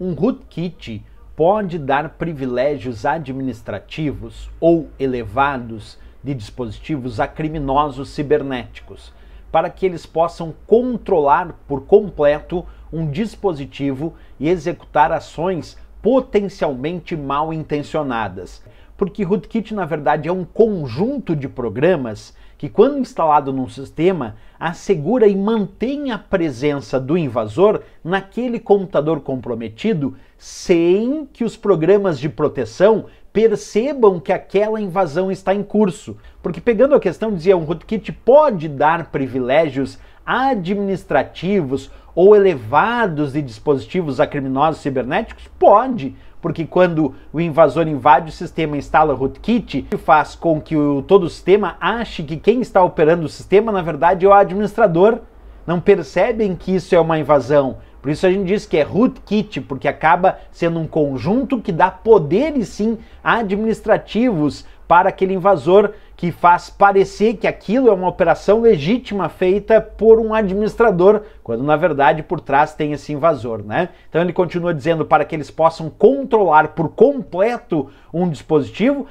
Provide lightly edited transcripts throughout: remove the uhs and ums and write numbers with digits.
Um rootkit pode dar privilégios administrativos ou elevados de dispositivos a criminosos cibernéticos, para que eles possam controlar por completo um dispositivo e executar ações potencialmente mal intencionadas. Porque rootkit, na verdade, é um conjunto de programas que, quando instalado num sistema, assegura e mantém a presença do invasor naquele computador comprometido sem que os programas de proteção percebam que aquela invasão está em curso. Porque, pegando a questão, dizia, um rootkit pode dar privilégios administrativos ou elevados de dispositivos a criminosos cibernéticos? Pode, porque quando o invasor invade o sistema e instala o rootkit, faz com que todo o sistema ache que quem está operando o sistema, na verdade, é o administrador. Não percebem que isso é uma invasão. Por isso a gente diz que é rootkit, porque acaba sendo um conjunto que dá poderes, sim, administrativos para aquele invasor, que faz parecer que aquilo é uma operação legítima feita por um administrador, quando na verdade por trás tem esse invasor, né? Então ele continua dizendo para que eles possam controlar por completo um dispositivo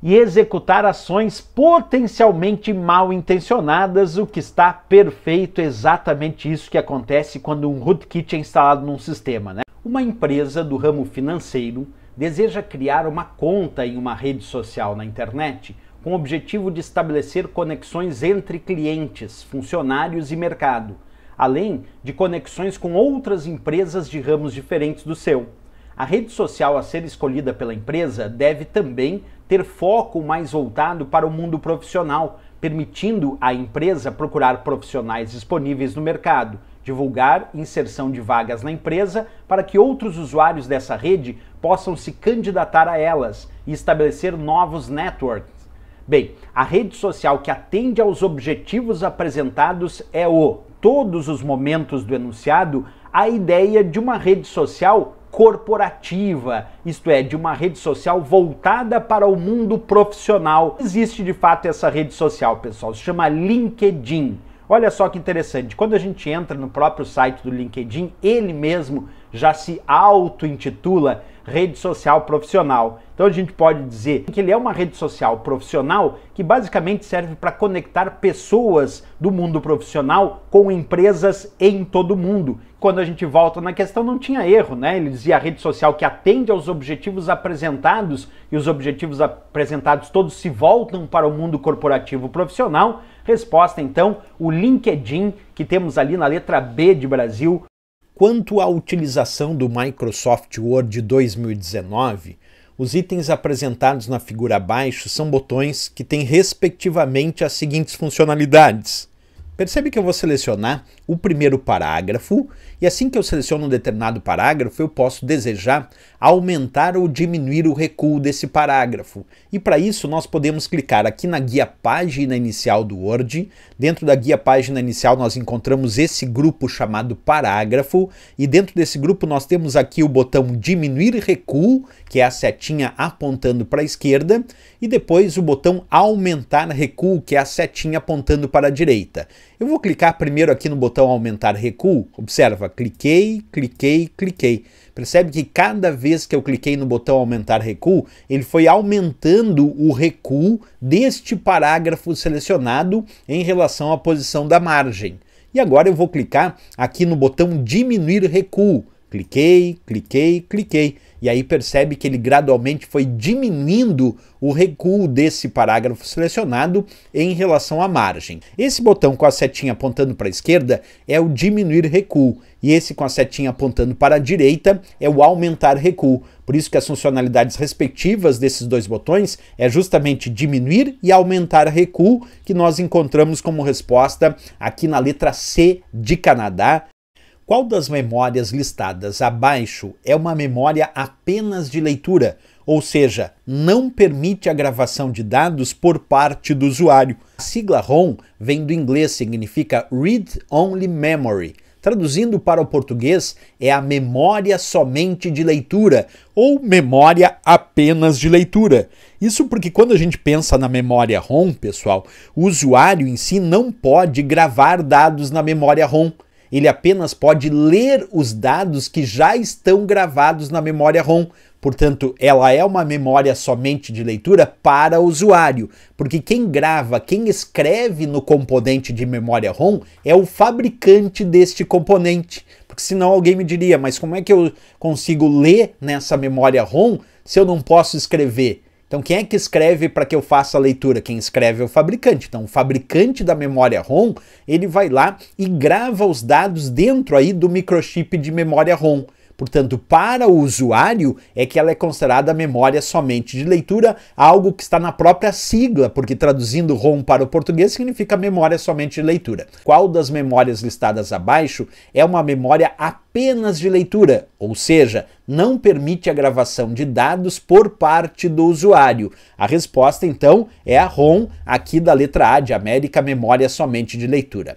e executar ações potencialmente mal intencionadas, o que está perfeito, exatamente isso que acontece quando um rootkit é instalado num sistema, né? Uma empresa do ramo financeiro deseja criar uma conta em uma rede social na internet com o objetivo de estabelecer conexões entre clientes, funcionários e mercado, além de conexões com outras empresas de ramos diferentes do seu. A rede social a ser escolhida pela empresa deve também ter foco mais voltado para o mundo profissional, permitindo à empresa procurar profissionais disponíveis no mercado, divulgar inserção de vagas na empresa para que outros usuários dessa rede possam se candidatar a elas e estabelecer novos networks. Bem, a rede social que atende aos objetivos apresentados é todos os momentos do enunciado, a ideia de uma rede social corporativa, isto é, de uma rede social voltada para o mundo profissional. Existe de fato essa rede social, pessoal, se chama LinkedIn. Olha só que interessante, quando a gente entra no próprio site do LinkedIn, ele mesmo já se auto-intitula rede social profissional. Então a gente pode dizer que ele é uma rede social profissional que basicamente serve para conectar pessoas do mundo profissional com empresas em todo o mundo. Quando a gente volta na questão, não tinha erro, né? Ele dizia a rede social que atende aos objetivos apresentados, e os objetivos apresentados todos se voltam para o mundo corporativo profissional. Resposta então, o LinkedIn, que temos ali na letra B de Brasil. Quanto à utilização do Microsoft Word 2019, os itens apresentados na figura abaixo são botões que têm respectivamente as seguintes funcionalidades. Percebe que eu vou selecionar o primeiro parágrafo e assim que eu seleciono um determinado parágrafo, eu posso desejar aumentar ou diminuir o recuo desse parágrafo. E para isso nós podemos clicar aqui na guia página inicial do Word. Dentro da guia página inicial nós encontramos esse grupo chamado parágrafo e dentro desse grupo nós temos aqui o botão diminuir recuo, que é a setinha apontando para a esquerda, e depois o botão aumentar recuo, que é a setinha apontando para a direita. Eu vou clicar primeiro aqui no botão aumentar recuo. Observa, cliquei, cliquei, cliquei. Percebe que cada vez que eu cliquei no botão aumentar recuo, ele foi aumentando o recuo deste parágrafo selecionado em relação à posição da margem. E agora eu vou clicar aqui no botão diminuir recuo. Cliquei, cliquei, cliquei. E aí percebe que ele gradualmente foi diminuindo o recuo desse parágrafo selecionado em relação à margem. Esse botão com a setinha apontando para a esquerda é o diminuir recuo. E esse com a setinha apontando para a direita é o aumentar recuo. Por isso que as funcionalidades respectivas desses dois botões é justamente diminuir e aumentar recuo, que nós encontramos como resposta aqui na letra C de Canadá. Qual das memórias listadas abaixo é uma memória apenas de leitura, ou seja, não permite a gravação de dados por parte do usuário? A sigla ROM vem do inglês, significa Read Only Memory. Traduzindo para o português, é a memória somente de leitura, ou memória apenas de leitura. Isso porque quando a gente pensa na memória ROM, pessoal, o usuário em si não pode gravar dados na memória ROM. ele apenas pode ler os dados que já estão gravados na memória ROM. Portanto, ela é uma memória somente de leitura para o usuário, porque quem grava, quem escreve no componente de memória ROM é o fabricante deste componente. Porque senão alguém me diria, mas como é que eu consigo ler nessa memória ROM se eu não posso escrever? Então quem é que escreve para que eu faça a leitura? Quem escreve é o fabricante. Então o fabricante da memória ROM, ele vai lá e grava os dados dentro aí do microchip de memória ROM. Portanto, para o usuário é que ela é considerada memória somente de leitura, algo que está na própria sigla, porque traduzindo ROM para o português significa memória somente de leitura. Qual das memórias listadas abaixo é uma memória apenas de leitura, ou seja, não permite a gravação de dados por parte do usuário? A resposta, então, é a ROM, aqui da letra A de América, memória somente de leitura.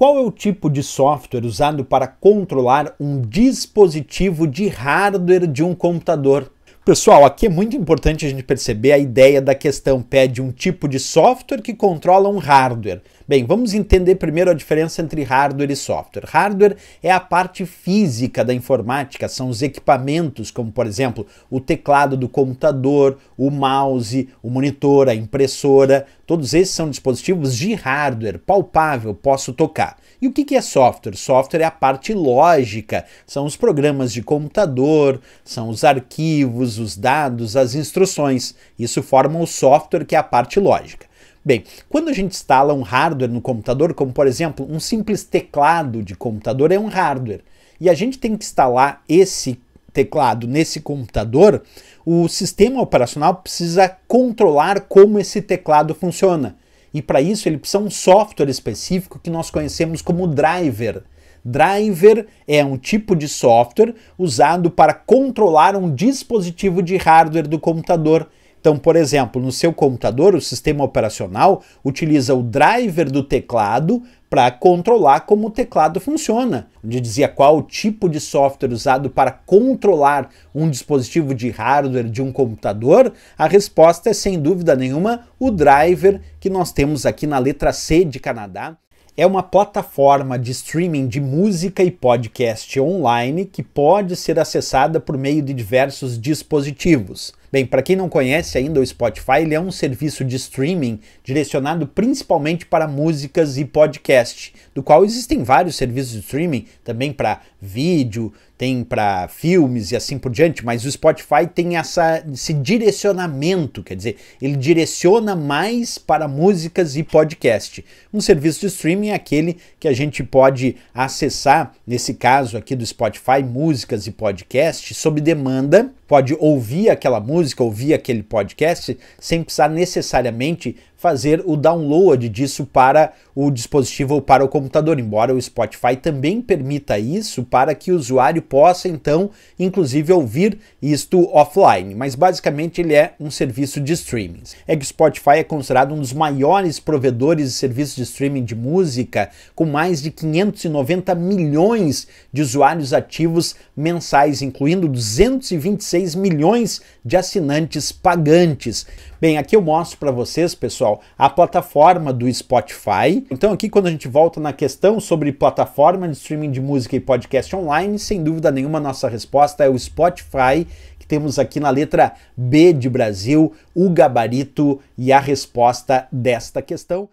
Qual é o tipo de software usado para controlar um dispositivo de hardware de um computador? Pessoal, aqui é muito importante a gente perceber a ideia da questão. Pede um tipo de software que controla um hardware. Bem, vamos entender primeiro a diferença entre hardware e software. Hardware é a parte física da informática, são os equipamentos, como por exemplo, o teclado do computador, o mouse, o monitor, a impressora. Todos esses são dispositivos de hardware, palpável, posso tocar. E o que é software? Software é a parte lógica, são os programas de computador, são os arquivos, os dados, as instruções. Isso forma o software, que é a parte lógica. Bem, quando a gente instala um hardware no computador, como por exemplo um simples teclado de computador é um hardware, e a gente tem que instalar esse teclado nesse computador, o sistema operacional precisa controlar como esse teclado funciona. E para isso ele precisa de um software específico que nós conhecemos como driver. Driver é um tipo de software usado para controlar um dispositivo de hardware do computador. Então, por exemplo, no seu computador, o sistema operacional utiliza o driver do teclado para controlar como o teclado funciona. Onde dizia qual o tipo de software usado para controlar um dispositivo de hardware de um computador, a resposta é, sem dúvida nenhuma, o driver que nós temos aqui na letra C de Canadá. É uma plataforma de streaming de música e podcast online que pode ser acessada por meio de diversos dispositivos. Bem, para quem não conhece ainda o Spotify, ele é um serviço de streaming direcionado principalmente para músicas e podcast, do qual existem vários serviços de streaming, também para vídeo, tem para filmes e assim por diante, mas o Spotify tem esse direcionamento, quer dizer, ele direciona mais para músicas e podcast. Um serviço de streaming é aquele que a gente pode acessar, nesse caso aqui do Spotify, músicas e podcast, sob demanda, pode ouvir aquela música, ouvir aquele podcast, sem precisar necessariamente fazer o download disso para o dispositivo ou para o computador, embora o Spotify também permita isso para que o usuário possa, então, inclusive ouvir isto offline. Mas basicamente ele é um serviço de streaming. É que o Spotify é considerado um dos maiores provedores de serviços de streaming de música, com mais de 590 milhões de usuários ativos mensais, incluindo 226 milhões de assinantes pagantes. Bem, aqui eu mostro para vocês, pessoal, a plataforma do Spotify. Então aqui quando a gente volta na questão sobre plataforma de streaming de música e podcast online, sem dúvida nenhuma nossa resposta é o Spotify, que temos aqui na letra B de Brasil, o gabarito e a resposta desta questão.